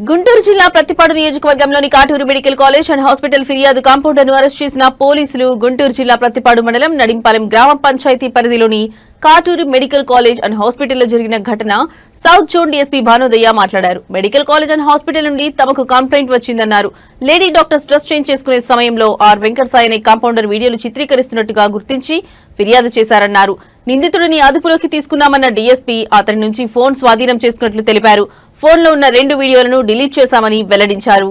గుంటూరు జిల్లా ప్రతిపాడు నియోజకవర్గంలోని Katuru medical college and hospital ఫిర్యాదు కాంపౌండర్ను అరెస్ట్ చేసిన పోలీసులు గుంటూరు జిల్లా ప్రతిపాడు మండలం నడింపాలెం గ్రామ పంచాయతీ పరిధిలోని కాటూరు మెడికల్ కాలేజ్ అండ్ హాస్పిటల్లో జరిగిన ఘటన సౌత్ జోన్ డీఎస్పీ భానుదయ్య మాట్లాడారు. మెడికల్ కాలేజ్ అండ్ హాస్పిటల్ నుండి తమకు కంప్లైంట్ వచ్చిందన్నారు. లేడీ డాక్టర్స్ డ్రెస్ చేంజ్ చేసుకునే సమయంలో ఆర్ వెంకటసాయి అనే కాంపౌండర్ వీడియోలు చిత్రీకరిస్తున్నట్టుగా గుర్తించి ఫిర్యాదు చేశారన్నారు. నిందితుడిని అదుపులోకి తీసుకున్నామన్న డీఎస్పీ అతని నుంచి ఫోన్ స్వాధీనం చేసుకున్నట్లు తెలిపారు. ఫోన్లో ఉన్న 2 వీడియోలను డిలీట్ చేశామని వెల్లడించారు.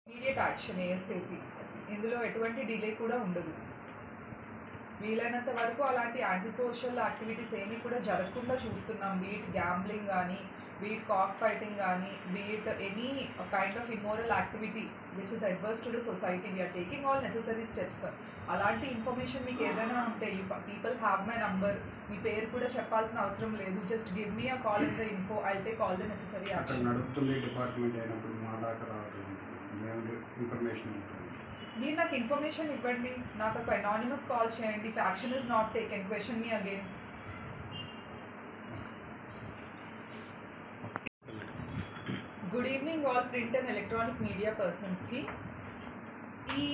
Immediate action ASAP. ఇందులో ఎటువంటి డిలే కూడా ఉండదు. వీలైనంత వరకు అలాంటి యాంటీ సోషల్ యాక్టివిటీస్ ఏమీ కూడా జరగకుండా చూస్తున్నాం. బీట్ గ్యాంబ్లింగ్ కానీ, బీట్ కాక్ ఫైటింగ్ కానీ, be it any kind of immoral activity which is adverse to the society. We are taking all necessary steps. అలాంటి ఇన్ఫర్మేషన్ మీకు ఏదైనా ఉంటే పీపుల్ హ్యావ్ మై నంబర్. మీ పేరు కూడా చెప్పాల్సిన అవసరం లేదు. Just give me a call in the info. I take all the necessary action. మీరు నాకు ఇన్ఫర్మేషన్ ఇవ్వండి. నాకు ఒక అనానిమస్ కాల్ చేయండి. If action is not taken, question me again. Good evening all print and electronic media పర్సన్స్కి. ఈ